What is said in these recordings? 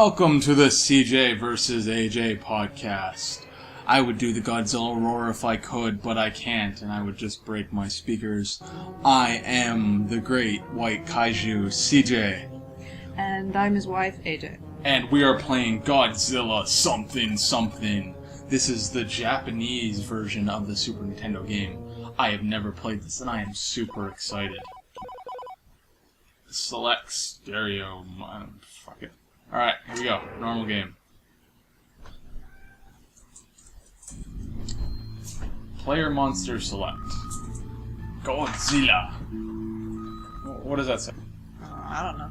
Welcome to the CJ vs. AJ podcast. I would do the Godzilla roar if I could, but I can't, and I would just break my speakers. I am the great white kaiju, CJ. And I'm his wife, AJ. And we are playing Godzilla something something. This is the Japanese version of the Super Nintendo game. I have never played this, and I am super excited. Select stereo. Fuck it. Alright, here we go. Normal game. Player monster select. Godzilla. What does that say? I don't know.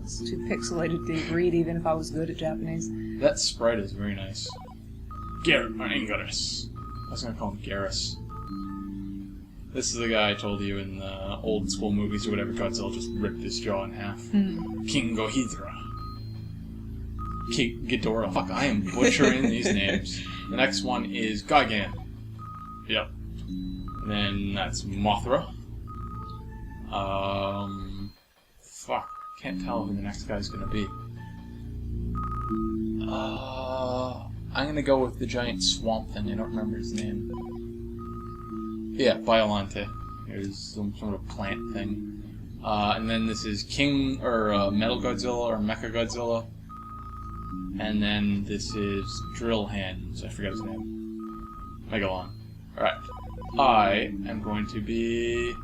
It's too pixelated to read even if I was good at Japanese. That sprite is very nice. Jaegers. I was gonna call him Garrus. This is the guy I told you in the old school movies or whatever, Godzilla just ripped his jaw in half. King Ghidorah. King Ghidorah. Fuck, I am butchering these names. The next one is Gigan. Yep. And then that's Mothra. Fuck. Can't tell who the next guy's gonna be. I'm gonna go with the giant swamp thing. I don't remember his name. Yeah, Biolante. There's some sort of plant thing. And then this is Metal Godzilla or Mecha Godzilla. And then this is Drill Hands. I forget his name. Megalon. Alright. I am going to be...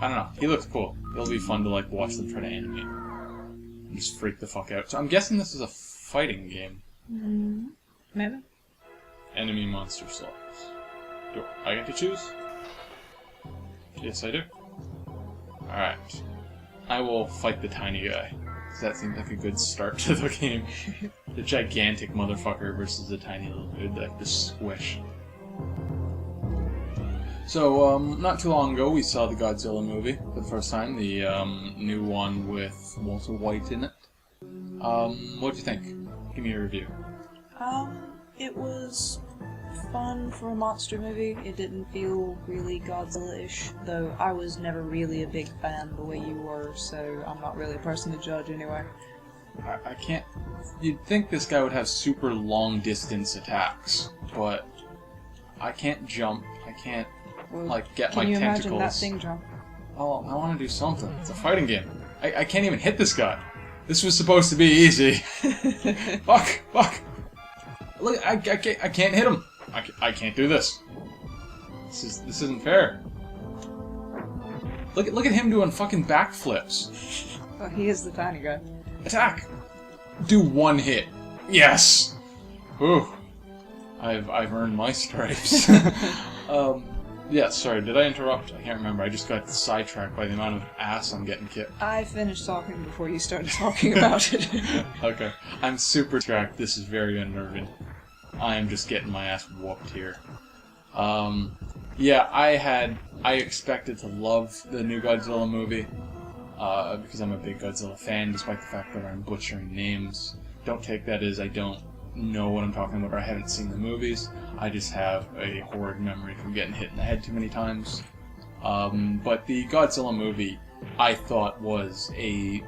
I don't know. He looks cool. It'll be fun to watch them try to animate. And just freak the fuck out. So I'm guessing this is a fighting game. Maybe. Enemy monster selects. Do I get to choose? Yes, I do. Alright. I will fight the tiny guy. That seems like a good start to the game. The gigantic motherfucker versus the tiny little dude, like the squish. So, not too long ago we saw the Godzilla movie for the first time, the new one with Walter White in it. What'd you think? Give me a review. It was fun for a monster movie. It didn't feel really Godzilla-ish, though I was never really a big fan the way you were, so I'm not really a person to judge anyway. I can't... You'd think this guy would have super long-distance attacks, but I can't jump, I can't, get my tentacles. Can you imagine that thing jump? Oh, I want to do something. It's a fighting game. I can't even hit this guy. This was supposed to be easy. Fuck! Look, I can't hit him. I can't do this. This isn't fair. Look at him doing fucking backflips. Oh, he is the tiny guy. Attack! Do one hit. Yes! Whew. I've earned my stripes. Yeah, sorry, did I interrupt? I can't remember. I just got sidetracked by the amount of ass I'm getting kicked. I finished talking before you started talking about it. Okay. I'm super distracted. This is very unnerving. I am just getting my ass whooped here. Yeah, I expected to love the new Godzilla movie, because I'm a big Godzilla fan, despite the fact that I'm butchering names. Don't take that as I don't know what I'm talking about or I haven't seen the movies. I just have a horrid memory from getting hit in the head too many times. But the Godzilla movie, I thought, was a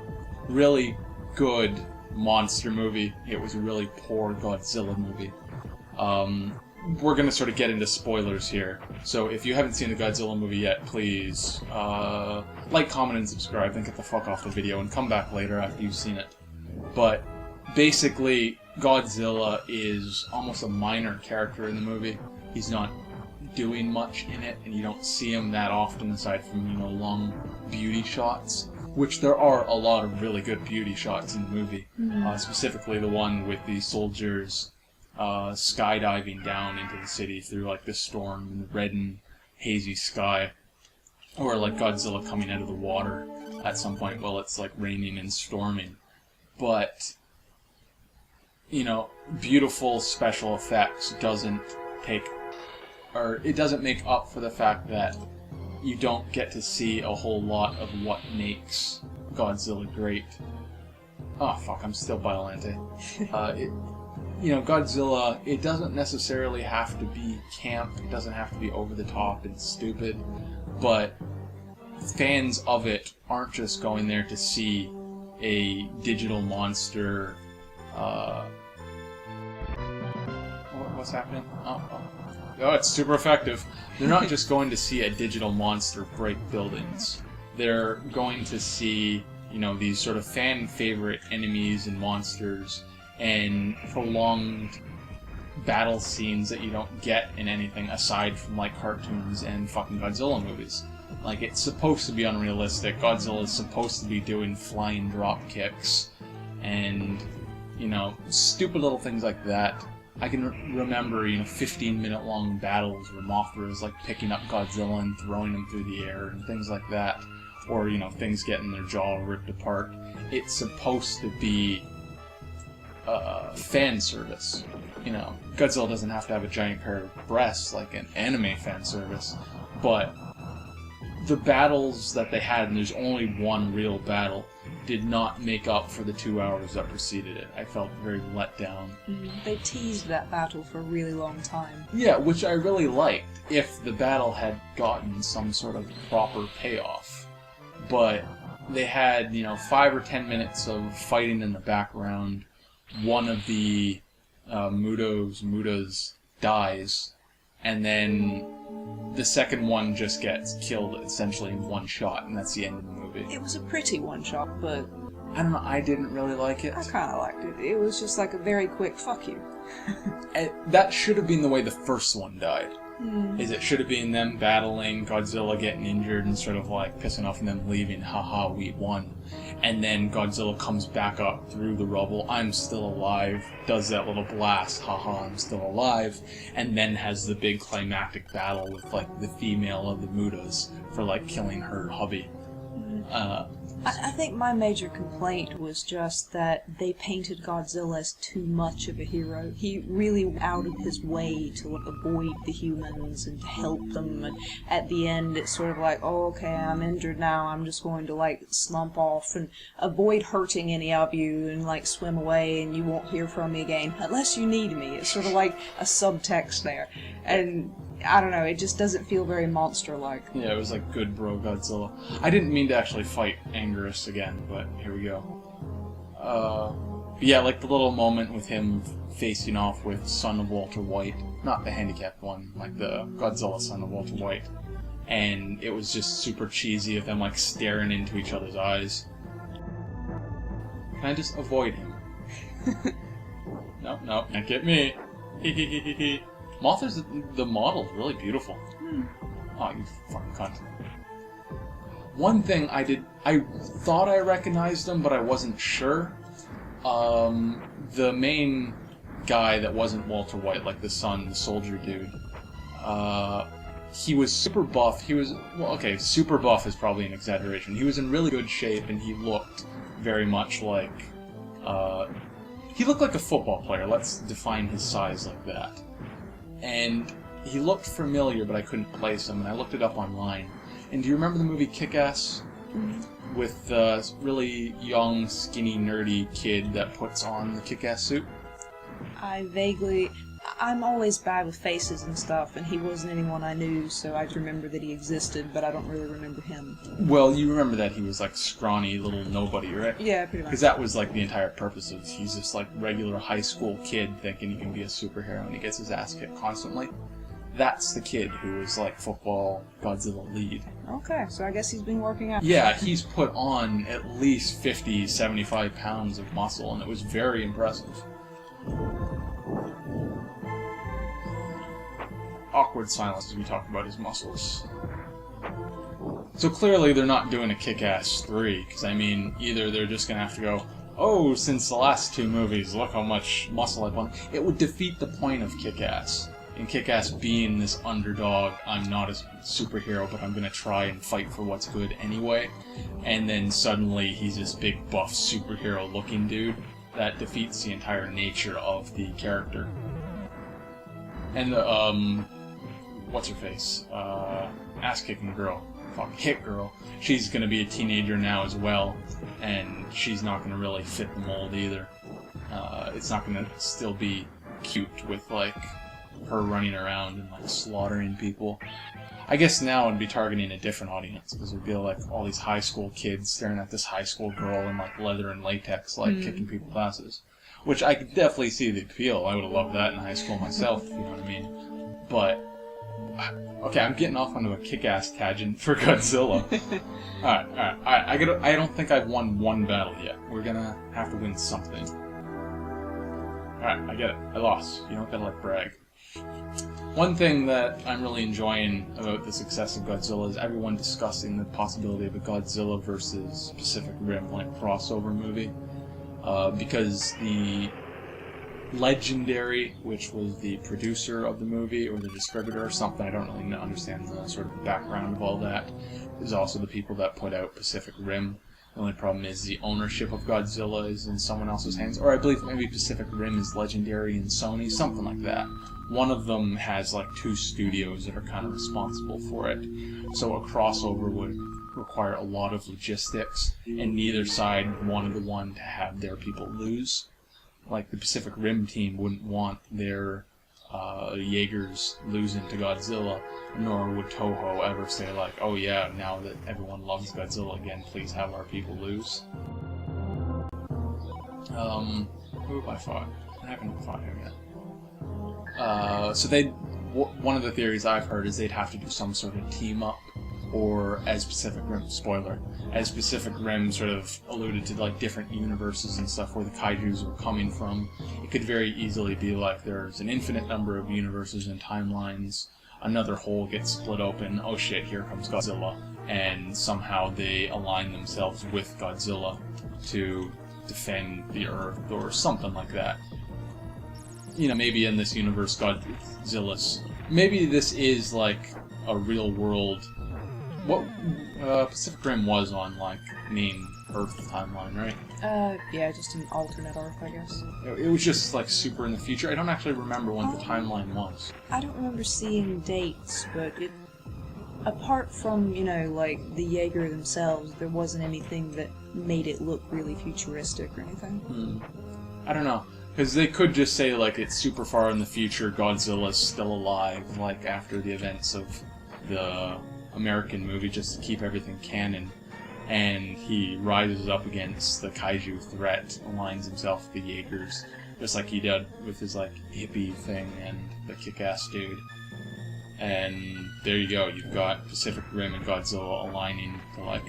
really good monster movie. It was a really poor Godzilla movie. We're going to sort of get into spoilers here. So if you haven't seen the Godzilla movie yet, please like, comment, and subscribe, then get the fuck off the video and come back later after you've seen it. But basically, Godzilla is almost a minor character in the movie. He's not doing much in it, and you don't see him that often aside from, long beauty shots. Which there are a lot of really good beauty shots in the movie. Specifically the one with the soldiers skydiving down into the city through the storm and the red and hazy sky, or Godzilla coming out of the water at some point while it's raining and storming. But beautiful special effects doesn't make up for the fact that you don't get to see a whole lot of what makes Godzilla great. Oh fuck, I'm still Biolante. Godzilla, it doesn't necessarily have to be camp, it doesn't have to be over the top and stupid, but fans of it aren't just going there to see a digital monster. What's happening? Oh, it's super effective. They're not just going to see a digital monster break buildings. They're going to see, these sort of fan favorite enemies and monsters and prolonged battle scenes that you don't get in anything aside from like cartoons and fucking Godzilla movies. Like, it's supposed to be unrealistic. Godzilla's supposed to be doing flying drop kicks and, stupid little things like that. I can remember, 15-minute long battles where Mothra is like picking up Godzilla and throwing him through the air and things like that. Or, things getting their jaw ripped apart. It's supposed to be fan service. Godzilla doesn't have to have a giant pair of breasts like an anime fan service, but the battles that they had, and there's only one real battle, did not make up for the 2 hours that preceded it. I felt very let down. They teased that battle for a really long time. Yeah, which I really liked, if the battle had gotten some sort of proper payoff. But they had, 5 or 10 minutes of fighting in the background. One of the Mudas dies, and then the second one just gets killed essentially in one shot, and that's the end of the movie. It was a pretty one shot, but I don't know, I didn't really like it. I kind of liked it. It was just like a very quick fuck you. That should have been the way the first one died. Is it should have been them battling, Godzilla getting injured and sort of like pissing off and them leaving, haha, we won. And then Godzilla comes back up through the rubble, I'm still alive, does that little blast, haha, I'm still alive, and then has the big climactic battle with like the female of the Mudas for like killing her hubby. I think my major complaint was just that they painted Godzilla as too much of a hero. He really went out of his way to avoid the humans and to help them, and at the end it's sort of like, oh, okay, I'm injured now, I'm just going to like slump off and avoid hurting any of you and like swim away and you won't hear from me again unless you need me. It's sort of like a subtext there, and I don't know, it just doesn't feel very monster-like. Yeah, it was like good bro Godzilla. I didn't mean to actually fight Anguirus again, but here we go. Yeah, like the little moment with him facing off with Son of Walter White. Not the handicapped one, like the Godzilla Son of Walter White. And it was just super cheesy of them like staring into each other's eyes. Can I just avoid him? No, can't get me. Mothra's the model's really beautiful. Oh, you fucking cunt. One thing I thought I recognized him, but I wasn't sure. The main guy that wasn't Walter White, like the son, the soldier dude, he was super buff. Super buff is probably an exaggeration. He was in really good shape, and he looked very much like, he looked like a football player. Let's define his size like that. And he looked familiar, but I couldn't place him, and I looked it up online. And do you remember the movie Kick-Ass? With the really young, skinny, nerdy kid that puts on the Kick-Ass suit? I'm always bad with faces and stuff, and he wasn't anyone I knew, so I just remember that he existed, but I don't really remember him. Well, you remember that he was like scrawny little nobody, right? Yeah, pretty much. Because that was like the entire purpose of he's just like regular high school kid thinking he can be a superhero and he gets his ass kicked constantly. That's the kid who was like football Godzilla lead. Okay, so I guess he's been working out. Yeah, he's put on at least 50, 75 pounds of muscle, and it was very impressive. Awkward silence as we talk about his muscles. So clearly they're not doing a Kick-Ass 3, because I mean, either they're just going to have to go, oh, since the last two movies, look how much muscle I put on. It would defeat the point of Kick-Ass. And Kick-Ass being this underdog, I'm not a superhero, but I'm going to try and fight for what's good anyway. And then suddenly he's this big buff superhero looking dude. That defeats the entire nature of the character. And what's her face? Ass-kicking girl. Fuck, hit girl. She's gonna be a teenager now as well, and she's not gonna really fit the mold either. It's not gonna still be cute with, like, her running around and, like, slaughtering people. I guess now it'd be targeting a different audience, because it'd be like all these high school kids staring at this high school girl in like leather and latex, like kicking people's asses. Which I could definitely see the appeal. I would have loved that in high school myself, if you know what I mean. But, okay, I'm getting off onto a kick-ass tangent for Godzilla. Alright. I don't think I've won one battle yet. We're gonna have to win something. Alright, I get it. I lost. You don't gotta, like, brag. One thing that I'm really enjoying about the success of Godzilla is everyone discussing the possibility of a Godzilla versus Pacific Rim, like, crossover movie. Because the Legendary, which was the producer of the movie, or the distributor or something, I don't really understand the sort of background of all that, is also the people that put out Pacific Rim. The only problem is the ownership of Godzilla is in someone else's hands, or I believe maybe Pacific Rim is Legendary and Sony, something like that. One of them has like 2 studios that are kind of responsible for it, so a crossover would require a lot of logistics, and neither side wanted the one to have their people lose. Like, the Pacific Rim team wouldn't want their Jaegers losing to Godzilla, nor would Toho ever say, like, oh yeah, now that everyone loves Godzilla again, please have our people lose. Who have I fought? I haven't fought him yet. So one of the theories I've heard is they'd have to do some sort of team-up, or as Pacific Rim, spoiler, as Pacific Rim sort of alluded to like different universes and stuff where the kaijus were coming from, it could very easily be like there's an infinite number of universes and timelines, another hole gets split open, oh shit, here comes Godzilla, and somehow they align themselves with Godzilla to defend the Earth, or something like that. You know, maybe in this universe, Godzilla's... Maybe this is like a real world... What Pacific Rim was on, like, main Earth timeline, right? Yeah, just an alternate Earth, I guess. It was just, like, super in the future. I don't actually remember when the timeline was. I don't remember seeing dates, but it... Apart from, you know, like, the Jaeger themselves, there wasn't anything that made it look really futuristic or anything. I don't know. Because they could just say, like, it's super far in the future, Godzilla's still alive, like, after the events of the American movie, just to keep everything canon, and he rises up against the kaiju threat, aligns himself with the Jaegers, just like he did with his, like, hippie thing and the kick-ass dude. And there you go, you've got Pacific Rim and Godzilla aligning to, like,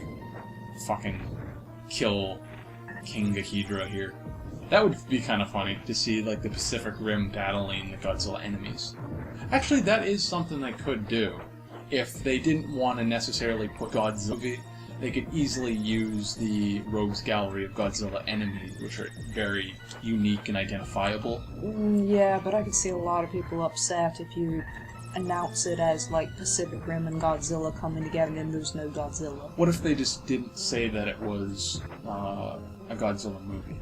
fucking kill King Ghidorah here. That would be kind of funny, to see, like, the Pacific Rim battling the Godzilla enemies. Actually, that is something they could do. If they didn't want to necessarily put Godzilla, they could easily use the Rogues Gallery of Godzilla enemies, which are very unique and identifiable. Yeah, but I could see a lot of people upset if you announce it as, like, Pacific Rim and Godzilla coming together and then there's no Godzilla. What if they just didn't say that it was a Godzilla movie?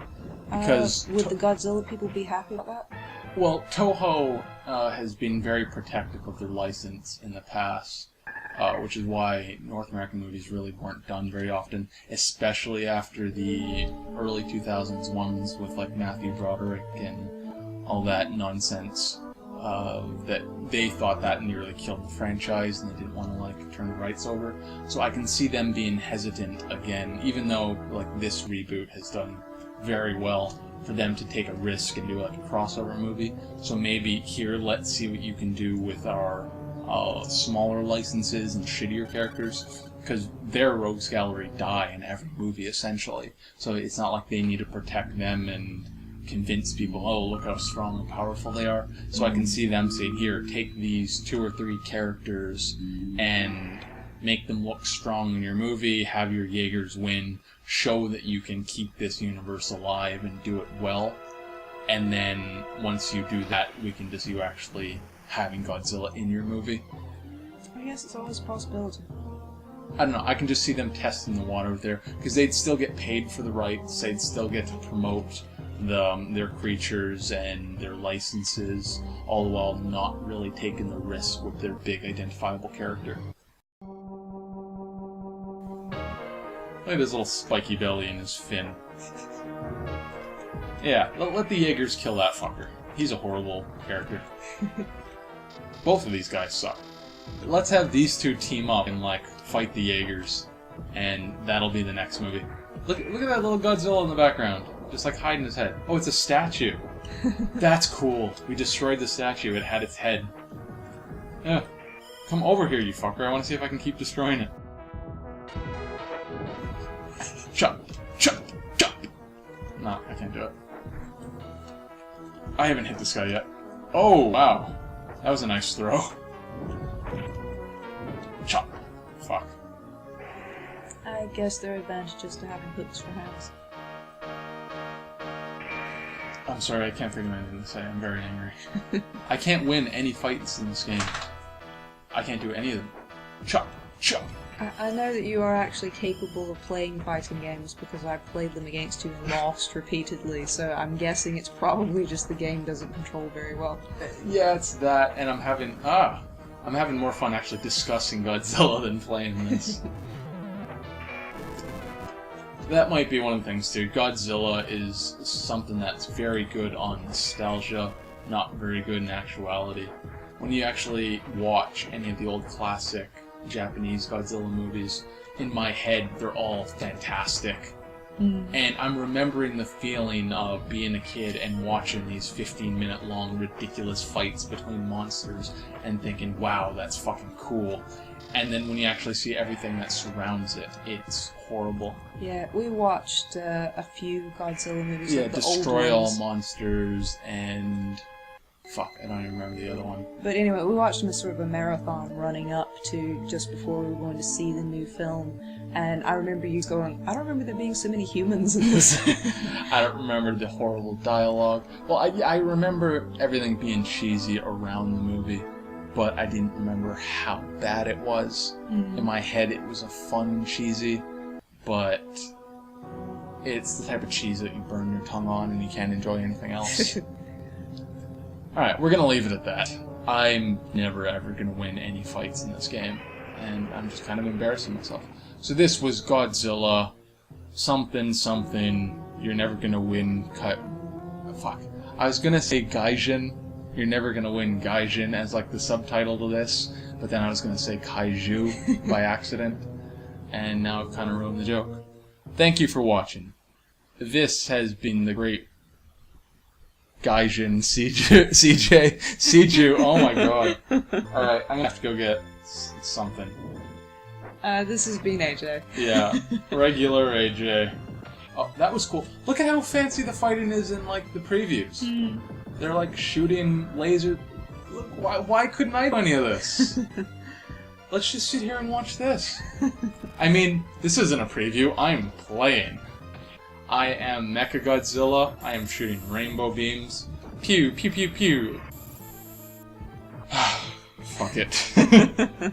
Because would the Godzilla people be happy about that? Well, Toho has been very protective of their license in the past, which is why North American movies really weren't done very often, especially after the early 2000s ones with, like, Matthew Broderick and all that nonsense. That they thought that nearly killed the franchise and they didn't want to, like, turn the rights over. So I can see them being hesitant again, even though, like, this reboot has done very well, for them to take a risk and do, like, a crossover movie. So maybe here, let's see what you can do with our smaller licenses and shittier characters, because their Rogues Gallery die in every movie, essentially. So it's not like they need to protect them and convince people, oh, look how strong and powerful they are. So I can see them saying, here, take these 2 or 3 characters and make them look strong in your movie, have your Jaegers win, show that you can keep this universe alive and do it well, and then once you do that, we can just you actually having Godzilla in your movie. I guess it's always a possibility. I don't know, I can just see them testing the water there, because they'd still get paid for the rights, they'd still get to promote their creatures and their licenses, all the while not really taking the risk with their big identifiable character. Look at his little spiky belly and his fin. Yeah, let the Jaegers kill that fucker. He's a horrible character. Both of these guys suck. Let's have these two team up and, like, fight the Jaegers. And that'll be the next movie. Look at that little Godzilla in the background. Just, like, hiding his head. Oh, it's a statue. That's cool. We destroyed the statue. It had its head. Yeah. Come over here, you fucker. I want to see if I can keep destroying it. Chop! Chop! Chop! No, I can't do it. I haven't hit this guy yet. Oh, wow. That was a nice throw. Chop! Fuck. I guess there are advantages to having hooks for hands. I'm sorry, I can't think of anything to say. I'm very angry. I can't win any fights in this game. I can't do any of them. Chop! Chop! I know that you are actually capable of playing fighting games because I've played them against you and lost repeatedly, so I'm guessing it's probably just the game doesn't control very well. Yeah, it's that, and I'm having more fun actually discussing Godzilla than playing this. That might be one of the things too. Godzilla is something that's very good on nostalgia, not very good in actuality. When you actually watch any of the old classic Japanese Godzilla movies, in my head they're all fantastic. And I'm remembering the feeling of being a kid and watching these 15-minute long ridiculous fights between monsters and thinking, wow, that's fucking cool. And then when you actually see everything that surrounds it, it's horrible. Yeah, we watched a few Godzilla movies. Yeah, like the Destroy old All ones. Monsters and... Fuck, I don't even remember the other one. But anyway, we watched them as sort of a marathon running up to just before we were going to see the new film. And I remember you going, I don't remember there being so many humans in this. I don't remember the horrible dialogue. Well, I remember everything being cheesy around the movie, but I didn't remember how bad it was. In my head, it was a fun cheesy, but it's the type of cheese that you burn your tongue on and you can't enjoy anything else. Alright, we're gonna leave it at that. I'm never ever gonna win any fights in this game, and I'm just kind of embarrassing myself. So this was Godzilla, something, you're never gonna win, fuck. I was gonna say Gaijin, you're never gonna win Gaijin as like the subtitle to this, but then I was gonna say Kaijuu by accident, and now I've kind of ruined the joke. Thank you for watching. This has been the great Gaijin Kaijuu, oh my god. Alright, I'm gonna have to go get something. This has been AJ. Yeah, regular AJ. Oh, that was cool. Look at how fancy the fighting is in, like, the previews. They're, like, shooting laser... Look, why couldn't I do any of this? Let's just sit here and watch this. I mean, this isn't a preview, I'm playing. I am Mechagodzilla. I am shooting rainbow beams. Pew, pew, pew, pew. Fuck it.